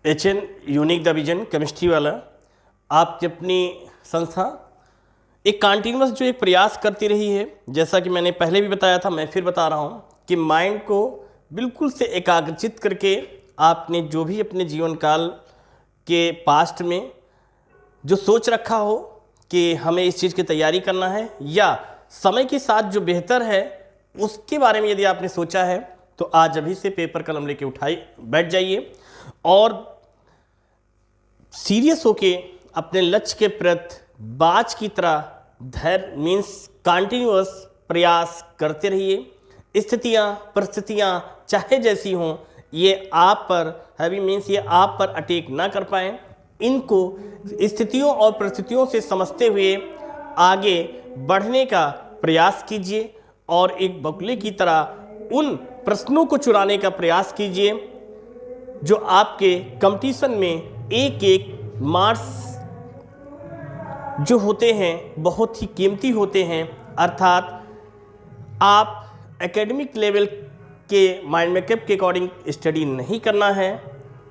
HN unique the vision chemistry वाला आपकी अपनी संस्था एक कंटिन्यूअस जो एक प्रयास करती रही है। जैसा कि मैंने पहले भी बताया था, मैं फिर बता रहा हूँ कि माइंड को बिल्कुल से एकाग्रचित करके आपने जो भी अपने जीवन काल के पास्ट में जो सोच रखा हो कि हमें इस चीज़ की तैयारी करना है या समय के साथ जो बेहतर है उसके बारे में यदि आपने सोचा है तो आज अभी से पेपर कलम लेके उठाई बैठ जाइए और सीरियस होके अपने लक्ष्य के प्रति बाज की तरह धैर्य मीन्स कंटिन्यूअस प्रयास करते रहिए। स्थितियाँ परिस्थितियाँ चाहे जैसी हों ये आप पर हैवी मीन्स ये आप पर अटैक ना कर पाएँ। इनको स्थितियों और परिस्थितियों से समझते हुए आगे बढ़ने का प्रयास कीजिए और एक बगुले की तरह उन प्रश्नों को चुराने का प्रयास कीजिए जो आपके कंपटीशन में एक एक मार्क्स जो होते हैं बहुत ही कीमती होते हैं। अर्थात आप एकेडमिक लेवल के माइंड मैकअप के अकॉर्डिंग स्टडी नहीं करना है,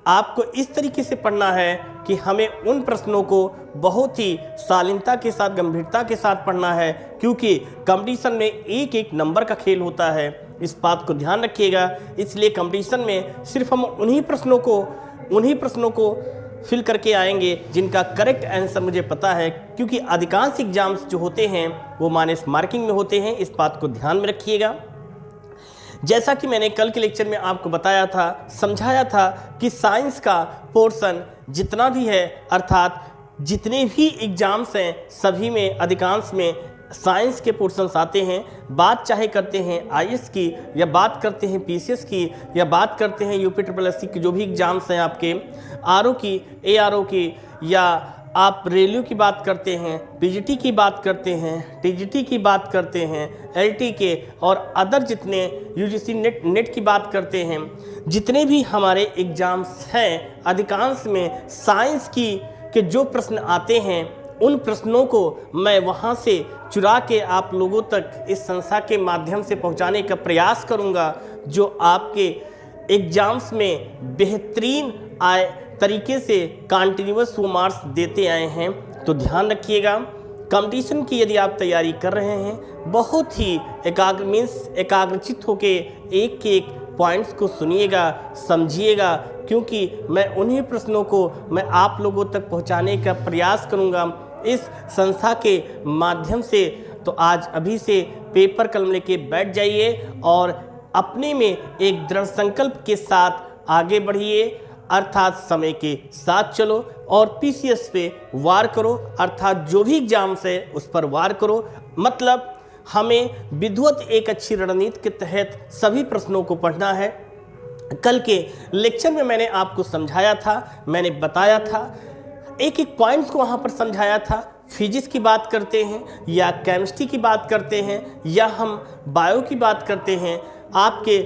आपको इस तरीके से पढ़ना है कि हमें उन प्रश्नों को बहुत ही शालीनता के साथ गंभीरता के साथ पढ़ना है, क्योंकि कंपटीशन में एक एक नंबर का खेल होता है। इस बात को ध्यान रखिएगा। इसलिए कंपटीशन में सिर्फ हम उन्हीं प्रश्नों को फिल करके आएंगे जिनका करेक्ट आंसर मुझे पता है, क्योंकि अधिकांश एग्जाम्स जो होते हैं वो माइनस मार्किंग में होते हैं। इस बात को ध्यान में रखिएगा। जैसा कि मैंने कल के लेक्चर में आपको बताया था, समझाया था कि साइंस का पोर्शन जितना भी है अर्थात जितने भी एग्जाम्स हैं सभी में अधिकांश में साइंस के पोर्शंस आते हैं। बात चाहे करते हैं IAS की या बात करते हैं PCS की या बात करते हैं UPSSC की जो भी एग्जाम्स हैं आपके RO की ARO की, या आप रेलवे की बात करते हैं, PGT की बात करते हैं, TGT की बात करते हैं, LT के और अदर जितने UGC नेट की बात करते हैं, जितने भी हमारे एग्ज़ाम्स हैं अधिकांश में साइंस के जो प्रश्न आते हैं उन प्रश्नों को मैं वहाँ से चुरा के आप लोगों तक इस संस्था के माध्यम से पहुँचाने का प्रयास करूँगा, जो आपके एग्ज़ाम्स में बेहतरीन तरीके से कंटिन्यूअस वो मार्क्स देते आए हैं। तो ध्यान रखिएगा। कंपटीशन की यदि आप तैयारी कर रहे हैं बहुत ही एकाग्रचित होके एक एक पॉइंट्स को सुनिएगा, समझिएगा, क्योंकि मैं उन्हीं प्रश्नों को मैं आप लोगों तक पहुंचाने का प्रयास करूंगा इस संस्था के माध्यम से। तो आज अभी से पेपर कलम लेके बैठ जाइए और अपने में एक दृढ़ संकल्प के साथ आगे बढ़िए, अर्थात समय के साथ चलो और PCS पे वार करो, अर्थात जो भी एग्जाम्स है उस पर वार करो। मतलब हमें विधिवत एक अच्छी रणनीति के तहत सभी प्रश्नों को पढ़ना है। कल के लेक्चर में मैंने आपको समझाया था, मैंने बताया था, एक एक पॉइंट्स को वहाँ पर समझाया था। फिजिक्स की बात करते हैं या केमिस्ट्री की बात करते हैं या हम बायो की बात करते हैं, आपके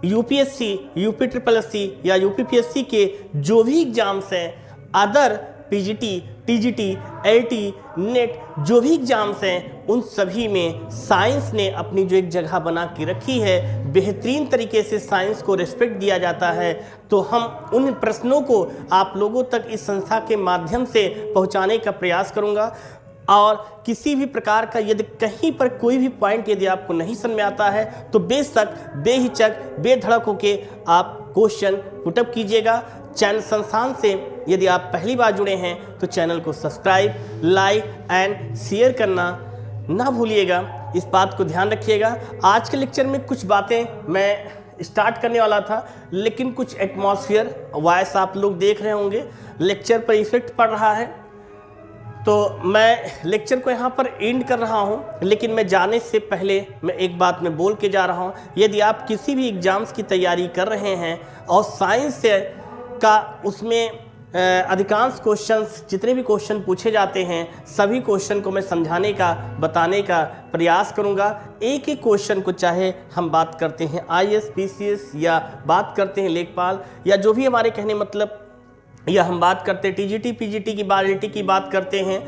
UPSC, UPSSC या UPPSC के जो भी एग्ज़ाम्स हैं, other PGT, TGT, LT, net जो भी एग्ज़ाम्स हैं उन सभी में साइंस ने अपनी जो एक जगह बना के रखी है, बेहतरीन तरीके से साइंस को रिस्पेक्ट दिया जाता है। तो हम उन प्रश्नों को आप लोगों तक इस संस्था के माध्यम से पहुंचाने का प्रयास करूंगा। और किसी भी प्रकार का यदि कहीं पर कोई भी पॉइंट यदि आपको नहीं समझ में आता है तो बेशक बेहिचक बेधड़क होके आप क्वेश्चन पुटअप कीजिएगा। चैनल संस्थान से यदि आप पहली बार जुड़े हैं तो चैनल को सब्सक्राइब, लाइक एंड शेयर करना ना भूलिएगा। इस बात को ध्यान रखिएगा। आज के लेक्चर में कुछ बातें मैं स्टार्ट करने वाला था, लेकिन कुछ एटमॉस्फेयर वॉइस आप लोग देख रहे होंगे, लेक्चर पर इफेक्ट पड़ रहा है, तो मैं लेक्चर को यहाँ पर एंड कर रहा हूँ। लेकिन मैं जाने से पहले मैं एक बात मैं बोल के जा रहा हूँ, यदि आप किसी भी एग्ज़ाम्स की तैयारी कर रहे हैं और साइंस से का उसमें अधिकांश क्वेश्चंस जितने भी क्वेश्चन पूछे जाते हैं सभी क्वेश्चन को मैं समझाने का बताने का प्रयास करूंगा। एक एक क्वेश्चन को, चाहे हम बात करते हैं IAS, PCS या बात करते हैं लेखपाल या जो भी हमारे कहने मतलब, या हम बात करते हैं TGT, PGT की बात, LT की बात करते हैं,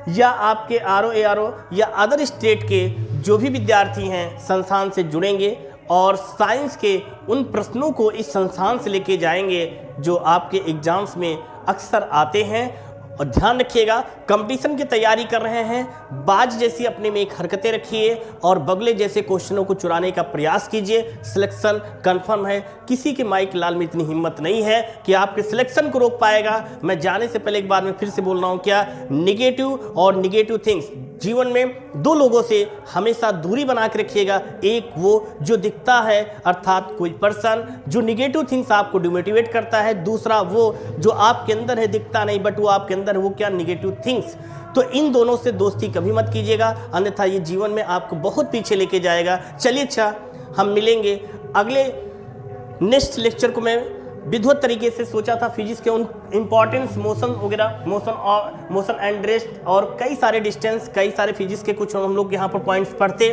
या आपके RO, ARO या अदर स्टेट के जो भी विद्यार्थी हैं संस्थान से जुड़ेंगे और साइंस के उन प्रश्नों को इस संस्थान से लेके जाएंगे जो आपके एग्जाम्स में अक्सर आते हैं। और ध्यान रखिएगा, कंपटीशन की तैयारी कर रहे हैं, बाज जैसी अपने में एक हरकतें रखिए और बगले जैसे क्वेश्चनों को चुराने का प्रयास कीजिए। सिलेक्शन कंफर्म है, किसी के माइक लाल में इतनी हिम्मत नहीं है कि आपके सिलेक्शन को रोक पाएगा। मैं जाने से पहले एक बार मैं फिर से बोल रहा हूं, क्या निगेटिव और निगेटिव थिंग्स, जीवन में दो लोगों से हमेशा दूरी बना के रखिएगा। एक वो जो दिखता है, अर्थात कोई पर्सन जो निगेटिव थिंग्स आपको डिमोटिवेट करता है, दूसरा वो जो आपके अंदर है, दिखता नहीं बट वो आपके अंदर है, वो क्या, निगेटिव थिंग्स। तो इन दोनों से दोस्ती कभी मत कीजिएगा, अन्यथा ये जीवन में आपको बहुत पीछे लेके जाएगा। चलिए अच्छा, हम मिलेंगे अगले नेक्स्ट लेक्चर को। मैं विधिवत तरीके से सोचा था फिजिक्स के उन इंपॉर्टेंस, मोशन वगैरह, मोशन एंड रेस्ट और कई सारे डिस्टेंस, कई सारे फिजिक्स के कुछ हम लोग यहाँ पर पॉइंट्स पढ़ते,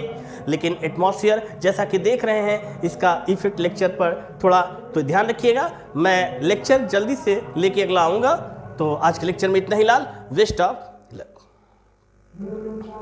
लेकिन एटमॉस्फेयर जैसा कि देख रहे हैं इसका इफेक्ट लेक्चर पर थोड़ा तो ध्यान रखिएगा। मैं लेक्चर जल्दी से लेके अगला आऊँगा। तो आज के लेक्चर में इतना ही लाल। Best of luck.